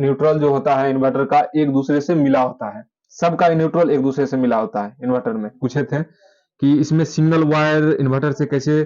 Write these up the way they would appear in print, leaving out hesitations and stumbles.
Neutral जो होता है इन्वर्टर का एक दूसरे से मिला होता है। सबका न्यूट्रल एक दूसरे से मिला होता है इन्वर्टर में। पूछे थे कि इसमें सिंगल वायर इन्वर्टर से कैसे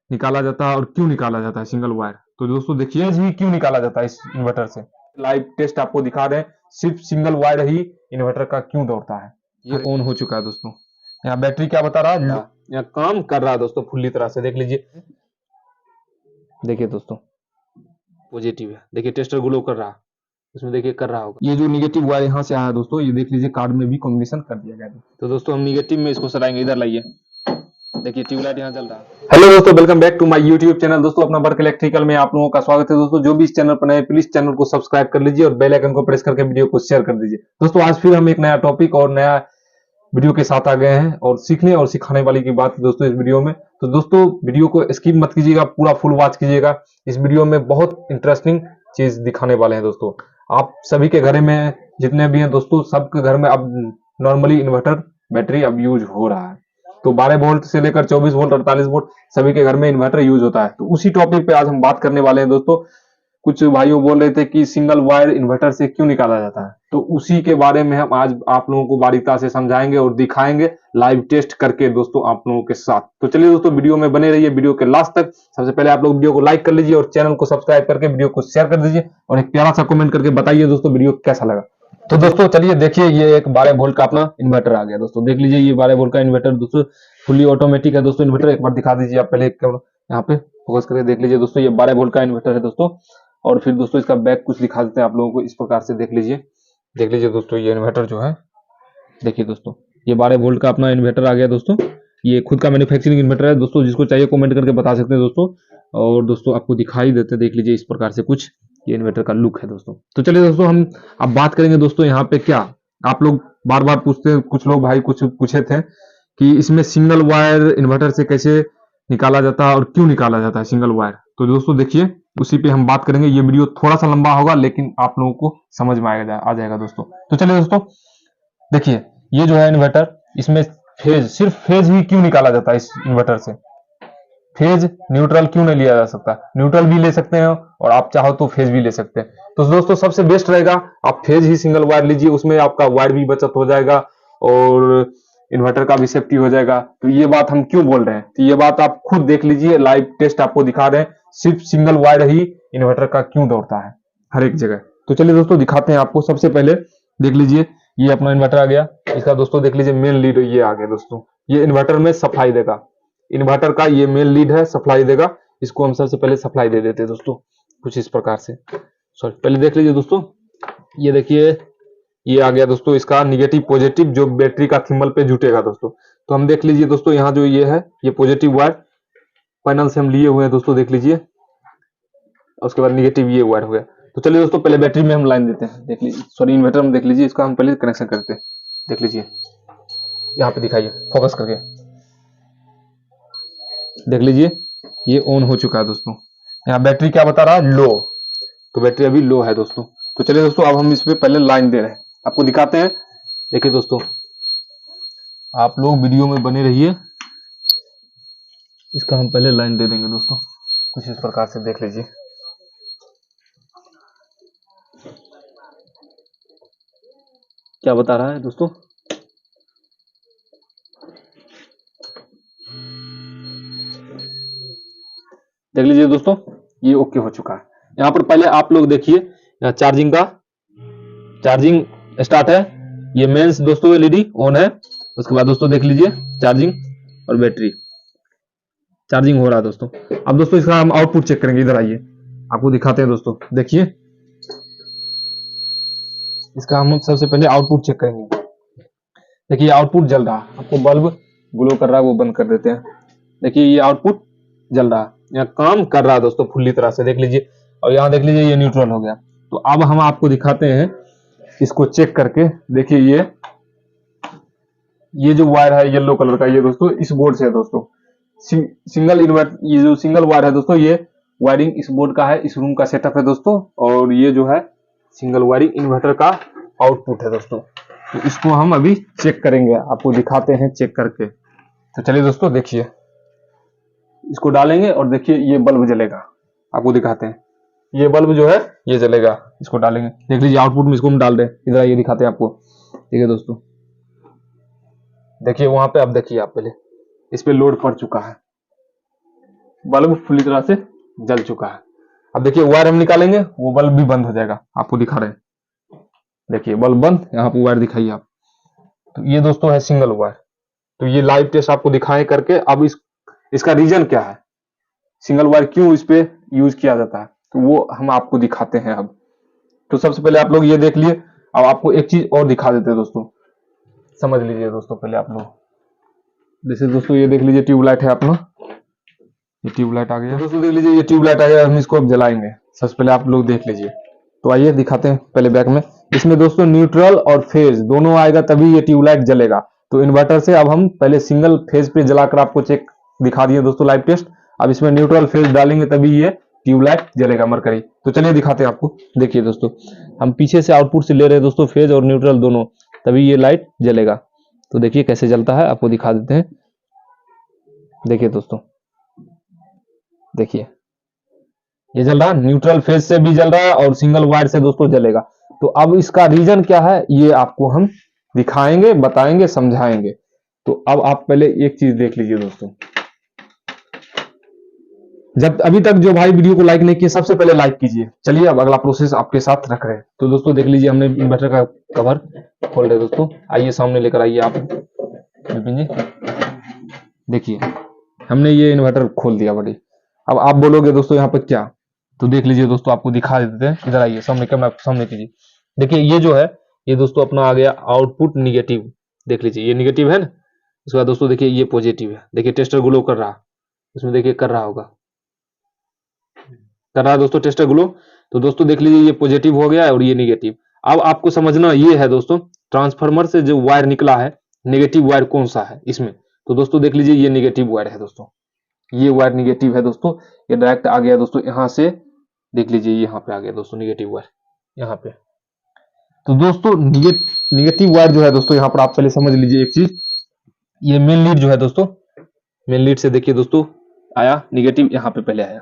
निकाला जाता है और क्यों निकाला जाता है सिंगल वायर। तो दोस्तों देखिए जी क्यों निकाला जाता है इस इन्वर्टर से। लाइव टेस्ट आपको दिखा रहे हैं, सिर्फ सिंगल वायर ही इन्वर्टर का क्यों दौड़ता है। ये ऑन हो चुका है दोस्तों। यहाँ बैटरी क्या बता रहा है, यहाँ काम कर रहा है दोस्तों फुल्ली तरह से। देख लीजिए, देखिए दोस्तों पॉजिटिव है, देखिए टेस्टर ग्लो कर रहा है, इसमें देखिए कर रहा होगा। ये जो निगेटिव वायर यहाँ से आया है दोस्तों, ये देख लीजिए कार्ड में भी कॉम्बिनेशन कर दिया गया है। तो दोस्तों हम निगेटिव में इसको सराएंगे, इधर लाइए, देखिए ट्यूबलाइट यहाँ जल रहा है। हेलो दोस्तों, welcome back to my YouTube channel. दोस्तों अपना वर्क इलेक्ट्रिकल में आप लोगों का स्वागत है। दोस्तों जो भी इस चैनल पर नए, प्लीज चैनल को सब्सक्राइब कर लीजिए और बेल आइकन को प्रेस करके वीडियो को शेयर कर दीजिए। दोस्तों आज फिर हम एक नया टॉपिक और नया वीडियो के साथ आ गए हैं और सीखने और सिखाने वाली की बात है दोस्तों इस वीडियो में। तो दोस्तों वीडियो को स्किप मत कीजिएगा, पूरा फुल वॉच कीजिएगा। इस वीडियो में बहुत इंटरेस्टिंग चीज दिखाने वाले हैं दोस्तों। आप सभी के घर में जितने भी हैं दोस्तों, सबके घर में अब नॉर्मली इन्वर्टर बैटरी अब यूज हो रहा है। तो 12 वोल्ट से लेकर 24 वोल्ट 48 वोल्ट सभी के घर में इन्वर्टर यूज होता है। तो उसी टॉपिक पे आज हम बात करने वाले हैं दोस्तों। कुछ भाइयों बोल रहे थे कि सिंगल वायर इन्वर्टर से क्यों निकाला जाता है, तो उसी के बारे में हम आज आप लोगों को बारीकता से समझाएंगे और दिखाएंगे लाइव टेस्ट करके दोस्तों आप लोगों के साथ। तो चलिए दोस्तों वीडियो में बने रहिए वीडियो के लास्ट तक। सबसे पहले आप लोग वीडियो को लाइक कर लीजिए और चैनल को सब्सक्राइब करके वीडियो को शेयर कर दीजिए और एक प्यारा सा कमेंट करके बताइए दोस्तों वीडियो कैसा लगा। तो दोस्तों चलिए देखिए, ये एक 12 वोल्ट का अपना इन्वर्टर आ गया दोस्तों। देख लीजिए ये 12 वोल्ट का इन्वर्टर दोस्तों फुली ऑटोमेटिक है दोस्तों। इन्वर्टर एक बार दिखा दीजिए आप, पहले यहाँ पे फोकस करके देख लीजिए दोस्तों, ये 12 वोल्ट का इन्वर्टर है दोस्तों। और फिर दोस्तों इसका बैक कुछ दिखा देते हैं आप लोगों को, इस प्रकार से देख लीजिए दोस्तों। ये इन्वर्टर जो है, देखिए दोस्तों ये 12 वोल्ट का अपना इन्वर्टर आ गया दोस्तों। ये खुद का मैन्युफैक्चरिंग इन्वर्टर है दोस्तों, जिसको चाहिए कमेंट करके बता सकते हैं दोस्तों। और दोस्तों आपको दिखाई देते देख लीजिए इस प्रकार से कुछ ये इन्वर्टर का लुक है दोस्तों। तो चलिए दोस्तों हम अब बात करेंगे दोस्तों यहाँ पे। क्या आप लोग बार बार पूछते हैं, कुछ लोग भाई कुछ पूछे थे कि इसमें सिंगल वायर इन्वर्टर से कैसे निकाला जाता है और क्यों निकाला जाता है सिंगल वायर। तो दोस्तों देखिए उसी पे हम बात करेंगे। ये वीडियो थोड़ा सा लंबा होगा लेकिन आप लोगों को समझ में आ जाएगा दोस्तों। तो चलिए दोस्तों देखिए, ये जो है इन्वर्टर, इसमें फेज, सिर्फ फेज ही क्यों निकाला जाता है इस इन्वर्टर से। फेज न्यूट्रल क्यों नहीं लिया जा सकता, न्यूट्रल भी ले सकते हैं और आप चाहो तो फेज भी ले सकते हैं। तो दोस्तों सबसे बेस्ट रहेगा आप फेज ही सिंगल वायर लीजिए, उसमें आपका वायर भी बचत हो जाएगा और इन्वर्टर का भी सेफ्टी हो जाएगा। तो ये बात हम क्यों बोल रहे हैं, तो ये बात आप खुद देख लीजिए, लाइव टेस्ट आपको दिखा रहे हैं, सिर्फ सिंगल वायर ही इन्वर्टर का क्यों दौड़ता है हर एक जगह। तो चलिए दोस्तों दिखाते हैं आपको। सबसे पहले देख लीजिए ये अपना इन्वर्टर आ गया, इसका दोस्तों देख लीजिए मेन लीड ये आ गया दोस्तों। ये इन्वर्टर में सप्लाई देगा, इन्वर्टर का ये मेन लीड है, सप्लाई देगा। इसको हम सबसे पहले सप्लाई दे देते हैं दोस्तों कुछ इस प्रकार से। सॉरी, पहले देख लीजिए दोस्तों, ये देखिए ये आ गया दोस्तों इसका निगेटिव पॉजिटिव जो बैटरी का थिम्बल पे जुटेगा दोस्तों। तो हम देख लीजिए दोस्तों, यहाँ जो ये है ये पॉजिटिव वायर पैनल से हम लिए हुए हैं दोस्तों, देख लीजिए। उसके बाद निगेटिव ये वायर हो गया। तो चलिए दोस्तों पहले बैटरी में हम लाइन देते हैं, देख लीजिए, सॉरी इन्वर्टर में देख लीजिए, इसका हम पहले कनेक्शन करते हैं। देख लीजिए यहाँ पे दिखाइए फोकस करके, देख लीजिए ये ऑन हो चुका है दोस्तों। यहाँ बैटरी क्या बता रहा है, लो, तो बैटरी अभी लो है दोस्तों। तो चलिए दोस्तों अब हम इस पे पहले लाइन दे रहे हैं, आपको दिखाते हैं। देखिए दोस्तों आप लोग वीडियो में बने रहिए, इसका हम पहले लाइन दे देंगे दोस्तों कुछ इस प्रकार से, देख लीजिए। क्या बता रहा है दोस्तों, देख लीजिए दोस्तों ये ओके हो चुका है। यहाँ पर पहले आप लोग देखिए, यहाँ चार्जिंग स्टार्ट है, ये मेंस दोस्तों एलईडी ऑन है। उसके बाद दोस्तों देख लीजिए चार्जिंग और बैटरी चार्जिंग हो रहा है दोस्तों। अब दोस्तों इसका हम आउटपुट चेक करेंगे, इधर आइए आपको दिखाते हैं दोस्तों। देखिए इसका हम सबसे पहले आउटपुट चेक करेंगे। देखिए आउटपुट जल रहा है, आपको बल्ब ग्लो कर रहा है वो बंद कर देते हैं। देखिए ये आउटपुट जल रहा है, यहाँ काम कर रहा है दोस्तों फुल्ली तरह से, देख लीजिए। और यहाँ देख लीजिए ये न्यूट्रल हो गया। तो अब हम आपको दिखाते हैं इसको चेक करके। देखिए ये जो वायर है येलो कलर का, ये दोस्तों इस बोर्ड से है दोस्तों। सिंगल इन्वर्टर, ये जो सिंगल वायर है दोस्तों, ये वायरिंग इस बोर्ड का है, इस रूम का सेटअप है दोस्तों। और ये जो है सिंगल वायरिंग इन्वर्टर का आउटपुट है दोस्तों। तो इसको हम अभी चेक करेंगे, आपको दिखाते हैं चेक करके। तो चलिए दोस्तों देखिए, इसको डालेंगे और देखिए ये बल्ब जलेगा, आपको दिखाते हैं। ये बल्ब जो है ये जलेगा, इसको डालेंगे। देख लीजिए आउटपुट में इसको हम डाल रहे हैं, इधर ये दिखाते हैं आपको। ठीक है दोस्तों, देखिए वहां पे, अब देखिए आप पहले इस पे लोड पड़ चुका है, बल्ब पूरी तरह से जल चुका है। अब देखिए वायर हम निकालेंगे, वो बल्ब भी बंद हो जाएगा, आपको दिखा रहे हैं। देखिए बल्ब बंद, यहाँ पे वायर दिखाइए आप। तो ये दोस्तों है सिंगल वायर। तो ये लाइव टेस्ट आपको दिखाए करके। अब इसका रीजन क्या है, सिंगल वायर क्यों इस पे यूज किया जाता है, तो वो हम आपको दिखाते हैं अब। तो सबसे पहले आप लोग ये देख लिए। अब आपको एक चीज और दिखा देते हैं दोस्तों, समझ लीजिए दोस्तों पहले आप लोग। जैसे दोस्तों ये देख लीजिए ट्यूबलाइट है अपना, ये ट्यूबलाइट आ गया। तो दोस्तों देख लीजिए ये ट्यूबलाइट आ गया, हम इसको अब जलाएंगे। सबसे पहले आप लोग देख लीजिए। तो आइए दिखाते हैं पहले बैक में। इसमें दोस्तों न्यूट्रल और फेज दोनों आएगा तभी ये ट्यूबलाइट जलेगा। तो इन्वर्टर से अब हम पहले सिंगल फेज पे जलाकर आपको चेक दिखा दिए दोस्तों लाइव टेस्ट। अब इसमें न्यूट्रल फेज डालेंगे तभी ये ट्यूबलाइट जलेगा मरकरी। तो चलिए दिखाते हैं आपको। देखिए दोस्तों, हम पीछे से आउटपुट से ले रहे हैं दोस्तों फेज और न्यूट्रल दोनों, तभी ये लाइट जलेगा। तो देखिए कैसे जलता है, आपको दिखा देते हैं। देखिए दोस्तों, देखिए ये जल रहा है, न्यूट्रल फेज से भी जल रहा है और सिंगल वायर से दोस्तों जलेगा। तो अब इसका रीजन क्या है ये आपको हम दिखाएंगे, बताएंगे, समझाएंगे। तो अब आप पहले एक चीज देख लीजिए दोस्तों। जब अभी तक जो भाई वीडियो को लाइक नहीं किए, सबसे पहले लाइक कीजिए। चलिए अब अगला प्रोसेस आपके साथ रख रहे हैं। तो दोस्तों देख लीजिए, हमने इन्वर्टर का कवर खोल रहे दोस्तों। आइए सामने लेकर आइए आप विपिन जी। देखिए हमने ये इन्वर्टर खोल दिया बड़ी। अब आप बोलोगे दोस्तों यहाँ पर क्या, तो देख लीजिए दोस्तों, आपको दिखा देते हैं। इधर आइए सामने, कैमरा सामने कीजिए। देखिए ये जो है ये दोस्तों अपना आ गया आउटपुट निगेटिव। देख लीजिए ये निगेटिव है ना। उसके बाद दोस्तों देखिए ये पॉजिटिव है। देखिए टेस्टर ग्लो कर रहा, इसमें देखिए कर रहा होगा, कर रहा है दोस्तों टेस्टर ग्लो। तो दोस्तों देख लीजिए ये पॉजिटिव हो गया है और ये निगेटिव। अब आपको समझना ये है दोस्तों, ट्रांसफार्मर से जो वायर निकला है, नेगेटिव वायर कौन सा है इसमें। तो दोस्तों देख लीजिए ये नेगेटिव वायर है दोस्तों, ये वायर निगेटिव है दोस्तों। ये डायरेक्ट आ गया दोस्तों यहाँ से, देख लीजिए यहाँ पे आ गया दोस्तों निगेटिव वायर यहाँ पे। तो दोस्तों निगेटिव वायर जो है दोस्तों, यहाँ पर आप पहले समझ लीजिए एक चीज। ये मेन लीड जो है दोस्तों, मेन लीड से देखिए दोस्तों आया निगेटिव, यहाँ पे पहले आया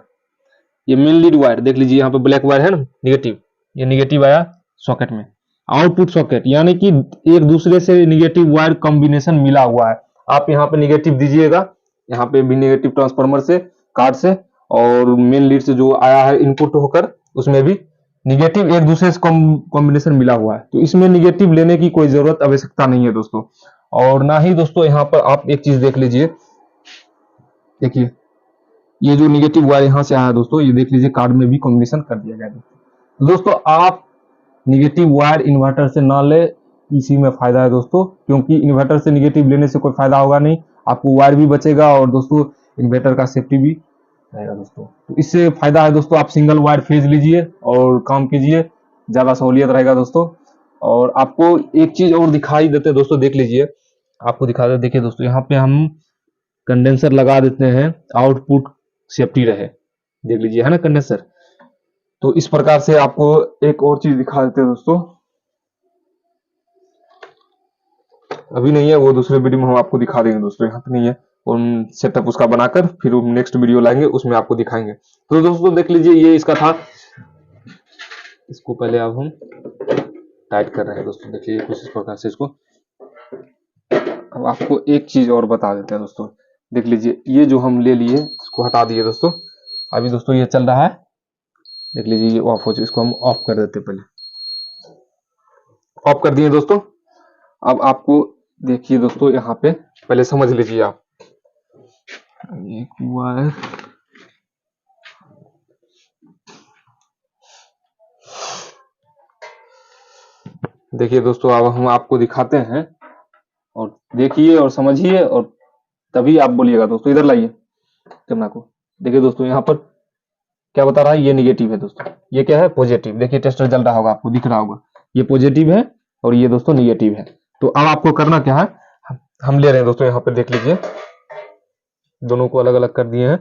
ये मेन लीड वायर। देख लीजिए यहाँ पे ब्लैक वायर है ना निगेटिव, ये निगेटिव आया सॉकेट में, आउटपुट सॉकेट। यानी कि एक दूसरे से निगेटिव वायर कॉम्बिनेशन मिला हुआ है। आप यहाँ पे निगेटिव दीजिएगा, यहाँ पे भी निगेटिव ट्रांसफार्मर से, कार्ड से, और मेन लीड से जो आया है इनपुट होकर, उसमें भी निगेटिव एक दूसरे से कॉम्बिनेशन मिला हुआ है। तो इसमें निगेटिव लेने की कोई जरूरत, आवश्यकता नहीं है दोस्तों। और ना ही दोस्तों यहाँ पर आप एक चीज देख लीजिए। देखिए ये जो निगेटिव वायर यहाँ से आया दोस्तों, ये देख लीजिए कार्ड में भी कॉम्बिनेशन कर दिया गया है। दोस्तों आप निगेटिव वायर इन्वर्टर से ना ले, इसी में फायदा है दोस्तों। क्योंकि इन्वर्टर से निगेटिव लेने से कोई फायदा होगा नहीं, आपको वायर भी बचेगा और दोस्तों इन्वर्टर का सेफ्टी भी रहेगा दोस्तों। तो इससे फायदा है दोस्तों, आप सिंगल वायर फेज लीजिए और काम कीजिए, ज्यादा सहूलियत रहेगा दोस्तों। और आपको एक चीज और दिखाई देते हैं दोस्तों, देख लीजिए, आपको दिखा दे। देखिए दोस्तों यहाँ पे हम कंडेंसर लगा देते हैं, आउटपुट सेफ्टी रहे। देख लीजिए है ना कंडेंसर। तो इस प्रकार से आपको एक और चीज दिखा देते हैं दोस्तों, अभी नहीं है वो, दूसरे वीडियो में हम आपको दिखा देंगे दोस्तों, यहाँ पे नहीं है। उन सेटअप उसका बनाकर फिर नेक्स्ट वीडियो लाएंगे, उसमें आपको दिखाएंगे। तो दोस्तों देख लीजिए ये इसका था। इसको पहले अब हम टाइट कर रहे हैं दोस्तों, देखिए कुछ इस प्रकार से इसको। अब आपको एक चीज और बता देते हैं दोस्तों, देख लीजिए ये जो हम ले लिए इसको हटा दिए दोस्तों। अभी दोस्तों ये चल रहा है, देख लीजिए ये ऑफ हो जाए, इसको हम ऑफ कर देते, पहले ऑफ कर दिए दोस्तों। अब आपको देखिए दोस्तों यहाँ पे पहले समझ लीजिए आप, एक वायर देखिए दोस्तों, अब हम आपको दिखाते हैं और देखिए और समझिए, और तभी आप बोलिएगा दोस्तों। इधर लाइए कैमरा को। देखिए दोस्तों यहाँ पर क्या बता रहा है, ये निगेटिव है दोस्तों, ये क्या है पॉजिटिव। देखिए टेस्टर जल रहा होगा, आपको दिख रहा होगा, ये पॉजिटिव है और ये दोस्तों निगेटिव है। तो अब आपको करना क्या है, हम ले रहे हैं दोस्तों यहाँ पे, देख लीजिए दोनों को अलग अलग कर दिए हैं।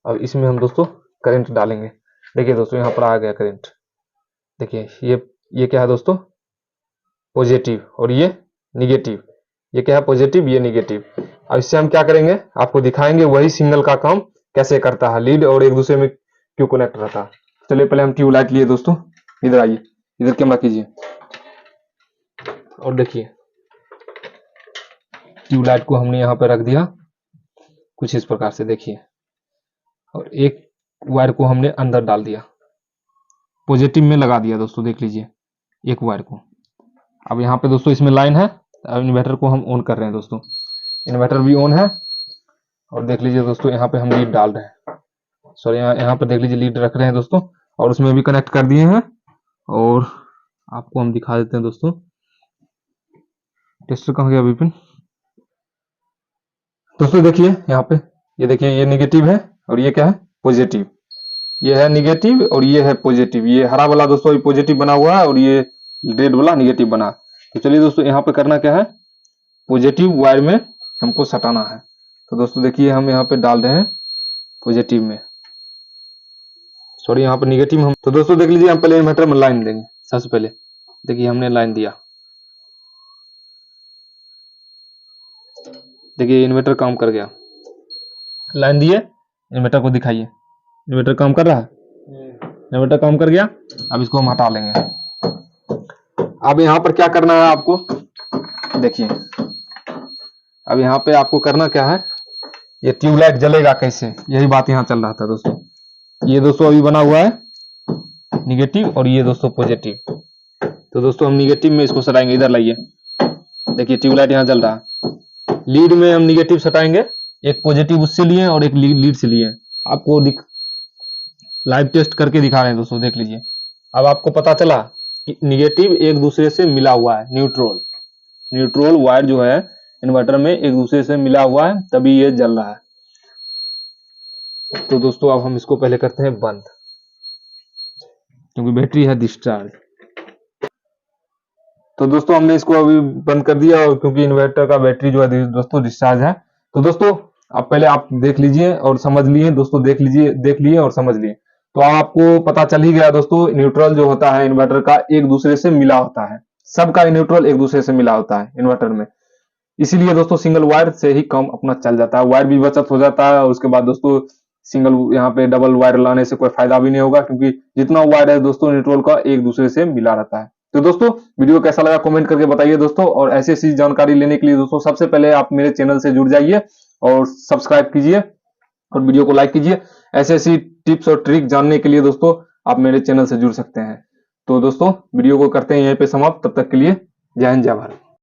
अब इसमें हम दोस्तों करंट डालेंगे। देखिए दोस्तों यहाँ पर आ गया करंट। देखिए ये क्या है दोस्तों पॉजिटिव, और ये निगेटिव। ये क्या है पॉजिटिव, ये निगेटिव। अब इससे हम क्या करेंगे, आपको दिखाएंगे वही सिग्नल का काम कैसे करता है, लीड और एक दूसरे में क्यों कनेक्ट रहता है। चलिए पहले हम ट्यूबलाइट लिए दोस्तों, इधर आइए, इधर कैमरा कीजिए और देखिए ट्यूबलाइट को हमने यहाँ पे रख दिया कुछ इस प्रकार से, देखिए, और एक वायर को हमने अंदर डाल दिया, पॉजिटिव में लगा दिया दोस्तों, देख लीजिए एक वायर को। अब यहाँ पे दोस्तों इसमें लाइन है, अब इन्वर्टर को हम ऑन कर रहे हैं दोस्तों, इन्वर्टर भी ऑन है। और देख लीजिए दोस्तों यहाँ पे हम लीड डाल रहे हैं, सॉरी यहाँ पे देख लीजिए लीड रख रहे हैं दोस्तों, और उसमें भी कनेक्ट कर दिए हैं। और आपको हम दिखा देते हैं दोस्तों, टेस्टर कहाँ गया विपिन। दोस्तों देखिए यहाँ पे, ये देखिए ये नेगेटिव है और ये क्या है पॉजिटिव, ये है नेगेटिव और ये है पॉजिटिव, ये हरा वाला दोस्तों ये पॉजिटिव बना हुआ है और ये रेड वाला नेगेटिव बना। तो चलिए दोस्तों यहाँ पे करना क्या है, पॉजिटिव वायर में हमको सटाना है। तो दोस्तों देखिए हम यहाँ पे डाल रहे हैं पॉजिटिव में, सॉरी यहाँ पे नेगेटिव में हम। तो दोस्तों देख लीजिए हम पहले इन्वर्टर में लाइन देंगे, सबसे पहले देखिए हमने लाइन दिया, देखिए इन्वर्टर काम कर गया, लाइन दिए, इन्वर्टर को दिखाइए, इन्वर्टर काम कर रहा है, इन्वर्टर काम कर गया। अब इसको हम हटा लेंगे। अब यहाँ पर क्या करना है आपको, देखिए अब यहाँ पे आपको करना क्या है, ये ट्यूबलाइट जलेगा कैसे, यही बात यहाँ चल रहा था दोस्तों। ये दोस्तों अभी बना हुआ है निगेटिव और ये दोस्तों पॉजिटिव। तो दोस्तों हम निगेटिव में इसको सटाएंगे, इधर लाइए, देखिए ट्यूबलाइट यहाँ जल रहा है, लीड में हम निगेटिव सटाएंगे, एक पॉजिटिव उससे लिए और एक लीड से लिए। आपको लाइव टेस्ट करके दिखा रहे हैं दोस्तों, देख लीजिए। अब आपको पता चला कि निगेटिव एक दूसरे से मिला हुआ है, न्यूट्रल वायर जो है इन्वर्टर में एक दूसरे से मिला हुआ है, तभी ये जल रहा है। तो दोस्तों अब हम इसको पहले करते हैं बंद, क्योंकि बैटरी है डिस्चार्ज। तो दोस्तों हमने इसको अभी बंद कर दिया, और क्योंकि इन्वर्टर का बैटरी जो है दोस्तों डिस्चार्ज है। तो दोस्तों अब पहले आप देख लीजिए और समझ लिए दोस्तों, देख लिए और समझ लिए। तो आपको पता चल ही गया दोस्तों, न्यूट्रल जो होता है इन्वर्टर का एक दूसरे से मिला होता है, सबका न्यूट्रल एक दूसरे से मिला होता है इन्वर्टर में। इसीलिए दोस्तों सिंगल वायर से ही काम अपना चल जाता है, वायर भी बचत हो जाता है। और उसके बाद दोस्तों सिंगल यहाँ पे डबल वायर लाने से कोई फायदा भी नहीं होगा, क्योंकि जितना वायर है दोस्तों न्यूट्रल का एक दूसरे से मिला रहता है। तो दोस्तों वीडियो कैसा लगा कमेंट करके बताइए दोस्तों, और ऐसी ऐसी जानकारी लेने के लिए दोस्तों सबसे पहले आप मेरे चैनल से जुड़ जाइए और सब्सक्राइब कीजिए और वीडियो को लाइक कीजिए। ऐसी ऐसी टिप्स और ट्रिक जानने के लिए दोस्तों आप मेरे चैनल से जुड़ सकते हैं। तो दोस्तों वीडियो को करते हैं यहीं पे समाप्त, तब तक के लिए जय हिंद जय भारत।